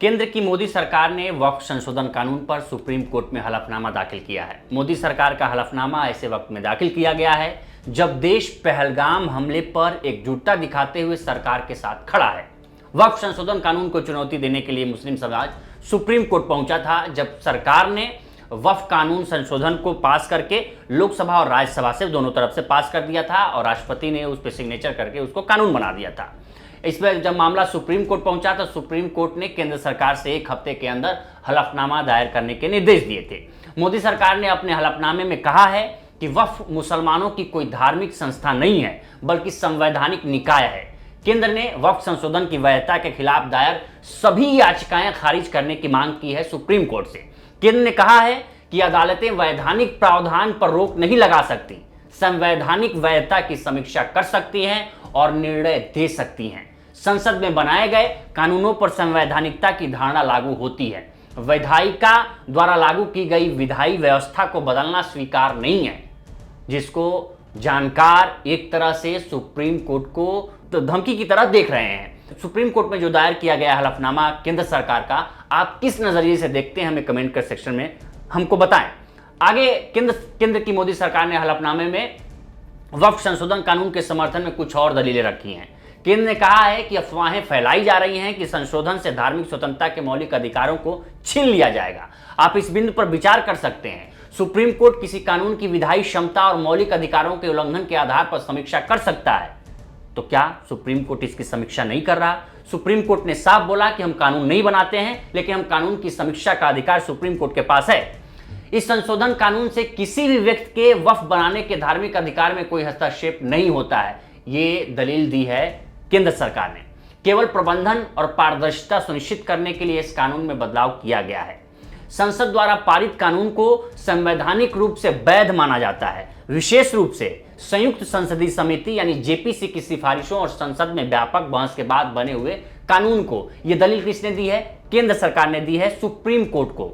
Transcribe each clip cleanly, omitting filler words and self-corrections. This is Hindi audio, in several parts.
केंद्र की मोदी सरकार ने वक्फ संशोधन कानून पर सुप्रीम कोर्ट में हलफनामा दाखिल किया है। मोदी सरकार का हलफनामा ऐसे वक्त में दाखिल किया गया है जब देश पहलगाम हमले पर एकजुटता दिखाते हुए सरकार के साथ खड़ा है। वक्फ संशोधन कानून को चुनौती देने के लिए मुस्लिम समाज सुप्रीम कोर्ट पहुंचा था जब सरकार ने वक्फ कानून संशोधन को पास करके लोकसभा और राज्यसभा से दोनों तरफ से पास कर दिया था और राष्ट्रपति ने उस पर सिग्नेचर करके उसको कानून बना दिया था। इस पर जब मामला सुप्रीम कोर्ट पहुंचा तो सुप्रीम कोर्ट ने केंद्र सरकार से 1 हफ्ते के अंदर हलफनामा दायर करने के निर्देश दिए थे। मोदी सरकार ने अपने हलफनामे में कहा है कि वक्फ मुसलमानों की कोई धार्मिक संस्था नहीं है बल्कि संवैधानिक निकाय है। केंद्र ने वक्फ संशोधन की वैधता के खिलाफ दायर सभी याचिकाएं खारिज करने की मांग की है सुप्रीम कोर्ट से। केंद्र ने कहा है कि अदालतें वैधानिक प्रावधान पर रोक नहीं लगा सकती, संवैधानिक वैधता की समीक्षा कर सकती हैं और निर्णय दे सकती हैं। संसद में बनाए गए कानूनों पर संवैधानिकता की धारणा लागू होती है। विधायिका द्वारा लागू की गई विधायी व्यवस्था को बदलना स्वीकार नहीं है, जिसको जानकार एक तरह से सुप्रीम कोर्ट को तो धमकी की तरह देख रहे हैं। सुप्रीम कोर्ट में जो दायर किया गया हलफनामा केंद्र सरकार का, आप किस नजरिए से देखते हैं, हमें कमेंट कर सेक्शन में हमको बताएं। आगे केंद्र की मोदी सरकार ने हलफनामे में वक्फ संशोधन कानून के समर्थन में कुछ और दलीलें रखी हैं। केंद्र ने कहा है कि अफवाहें फैलाई जा रही हैं कि संशोधन से धार्मिक स्वतंत्रता के मौलिक अधिकारों को छीन लिया जाएगा। आप इस बिंदु पर विचार कर सकते हैं। सुप्रीम कोर्ट किसी कानून की विधायी क्षमता और मौलिक अधिकारों के उल्लंघन के आधार पर समीक्षा कर सकता है, तो क्या सुप्रीम कोर्ट इसकी समीक्षा नहीं कर रहा? सुप्रीम कोर्ट ने साफ बोला कि हम कानून नहीं बनाते हैं, लेकिन हम कानून की समीक्षा का अधिकार सुप्रीम कोर्ट के पास है। इस संशोधन कानून से किसी भी व्यक्ति के वक्फ बनाने के धार्मिक अधिकार में कोई हस्तक्षेप नहीं होता है, ये दलील दी है केंद्र सरकार ने। केवल प्रबंधन और पारदर्शिता सुनिश्चित करने के लिए इस कानून में बदलाव किया गया है। संसद द्वारा पारित कानून को संवैधानिक रूप से वैध माना जाता है। विशेष रूप से संयुक्त संसदीय समिति यानी जेपीसी की सिफारिशों और संसद में व्यापक बहस के बाद बने हुए कानून को, यह दलील किसने दी है? केंद्र सरकार ने दी है सुप्रीम कोर्ट को।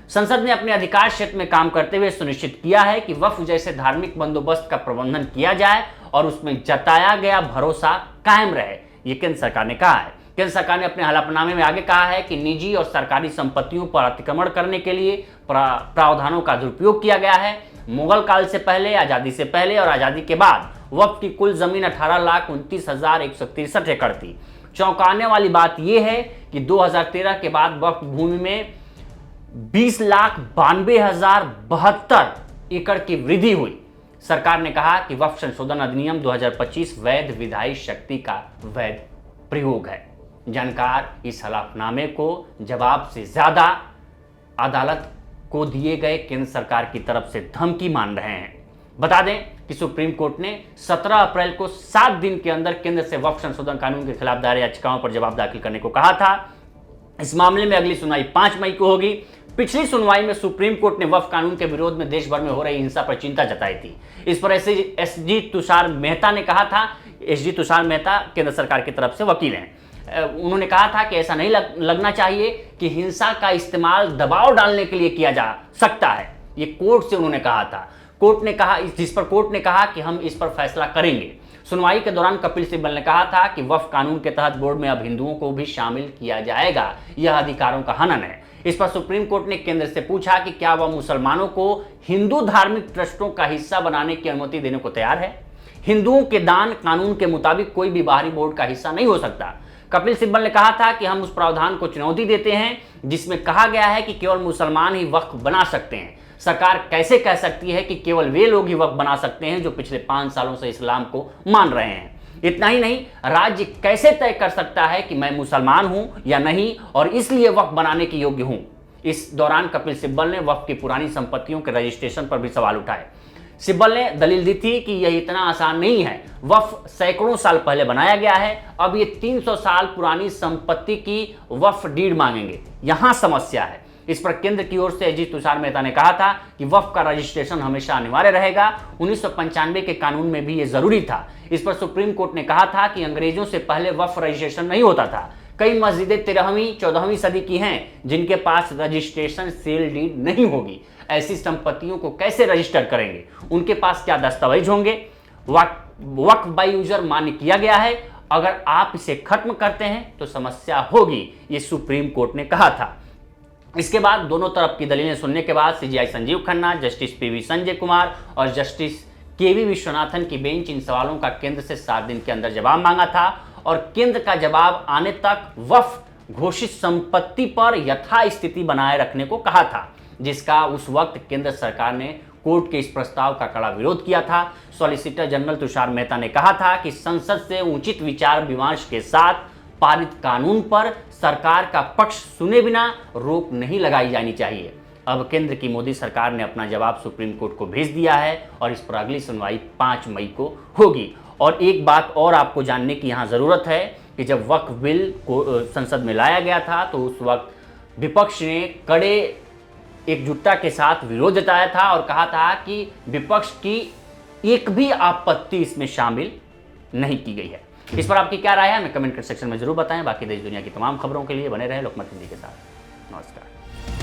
संसद ने अपने अधिकार क्षेत्र में काम करते हुए सुनिश्चित किया है कि वक्फ जैसे धार्मिक बंदोबस्त का प्रबंधन किया जाए और उसमें जताया गया भरोसा कायम रहे, ये केंद्र सरकार ने कहा है। केंद्र सरकार ने अपने हलफनामे में आगे कहा है कि निजी और सरकारी संपत्तियों पर अतिक्रमण करने के लिए प्रावधानों का दुरुपयोग किया गया है। मुगल काल से पहले, आजादी से पहले और आजादी के बाद वक्फ की कुल जमीन 18,29,163 एकड़ थी। चौंकाने वाली बात यह है कि 2013 के बाद वक्फ भूमि में 20,92,072 एकड़ की वृद्धि हुई। सरकार ने कहा कि वक्फ संशोधन अधिनियम 2025 वैध विधायी शक्ति का वैध प्रयोग है। जानकार इस हलफनामे को जवाब से ज्यादा अदालत को दिए गए केंद्र सरकार की तरफ से धमकी मान रहे हैं। बता दें कि सुप्रीम कोर्ट ने 17 अप्रैल को 7 दिन के अंदर केंद्र से वक्फ संशोधन कानून के खिलाफ दायर याचिकाओं पर जवाब दाखिल करने को कहा था। इस मामले में अगली सुनवाई 5 मई को होगी। पिछली सुनवाई में सुप्रीम कोर्ट ने वक्फ कानून के विरोध में देश भर में हो रही हिंसा पर चिंता जताई थी। इस पर एसजी तुषार मेहता ने कहा था, एसजी तुषार मेहता केंद्र सरकार की तरफ से वकील हैं, उन्होंने कहा था कि ऐसा नहीं लगना चाहिए कि हिंसा का इस्तेमाल दबाव डालने के लिए किया जा सकता है। ये कोर्ट से उन्होंने कहा था। कोर्ट ने कहा, जिस पर कोर्ट ने कहा कि हम इस पर फैसला करेंगे। सुनवाई के दौरान कपिल सिब्बल ने कहा था कि वक्फ कानून के तहत बोर्ड में अब हिंदुओं को भी शामिल किया जाएगा, यह अधिकारों का हनन है। इस पर सुप्रीम कोर्ट ने केंद्र से पूछा कि क्या वह मुसलमानों को हिंदू धार्मिक ट्रस्टों का हिस्सा बनाने की अनुमति देने को तैयार है। हिंदुओं के दान कानून के मुताबिक कोई भी बाहरी बोर्ड का हिस्सा नहीं हो सकता। कपिल सिब्बल ने कहा था कि हम उस प्रावधान को चुनौती देते हैं जिसमें कहा गया है कि केवल मुसलमान ही वक्फ बना सकते हैं। सरकार कैसे कह सकती है कि केवल वे लोग ही वक्फ बना सकते हैं जो पिछले 5 सालों से इस्लाम को मान रहे हैं। इतना ही नहीं, राज्य कैसे तय कर सकता है कि मैं मुसलमान हूं या नहीं और इसलिए वक्फ बनाने के योग्य हूं। इस दौरान कपिल सिब्बल ने वक्फ की पुरानी संपत्तियों के रजिस्ट्रेशन पर भी सवाल उठाए। सिब्बल ने दलील दी थी कि यह इतना आसान नहीं है। वक्फ सैकड़ों साल पहले बनाया गया है, अब ये 300 साल पुरानी संपत्ति की वक्फ डीड मांगेंगे, यहां समस्या है। इस पर केंद्र की ओर से एसजी तुषार मेहता ने कहा था कि वक्फ का रजिस्ट्रेशन हमेशा अनिवार्य रहेगा। 1995 के कानून में भी यह जरूरी था। इस पर सुप्रीम कोर्ट ने कहा था कि अंग्रेजों से पहले वक्फ रजिस्ट्रेशन नहीं होता था। कई मस्जिदें 13वीं 14वीं सदी की हैं जिनके पास रजिस्ट्रेशन सेल डीड नहीं होगी। ऐसी संपत्तियों को कैसे रजिस्टर करेंगे? उनके पास क्या दस्तावेज होंगे? वक्फ बाय यूजर मान्य किया गया है अगर आप इसे खत्म करते हैं तो समस्या होगी, ये सुप्रीम कोर्ट ने कहा था। इसके बाद दोनों तरफ की दलीलें सुनने के बाद CJI Sanjeev Khanna, justice PV Sanjay Kumar और जस्टिस केवी विश्वनाथन की बेंच इन सवालों का केंद्र से 7 दिन के अंदर जवाब मांगा था और केंद्र का जवाब आने तक वक्फ घोषित संपत्ति पर यथास्थिति बनाए रखने को कहा था, जिसका उस वक्त केंद्र सरकार ने कोर्ट के इस प्रस्ताव का कड़ा विरोध किया था। सॉलिसिटर जनरल तुषार मेहता ने कहा था कि संसद से उचित विचार विमर्श के साथ पारित कानून पर सरकार का पक्ष सुने बिना रोक नहीं लगाई जानी चाहिए। अब केंद्र की मोदी सरकार ने अपना जवाब सुप्रीम कोर्ट को भेज दिया है और इस पर अगली सुनवाई 5 मई को होगी। और एक बात और आपको जानने की यहाँ ज़रूरत है कि जब वक्फ बिल को संसद में लाया गया था तो उस वक्त विपक्ष ने कड़े एकजुटता के साथ विरोध जताया था और कहा था कि विपक्ष की एक भी आपत्ति इसमें शामिल नहीं की गई है। इस पर आपकी क्या राय है हमें कमेंट सेक्शन में जरूर बताएं। बाकी देश दुनिया की तमाम खबरों के लिए बने रहें लोकमत हिंदी के साथ। नमस्कार।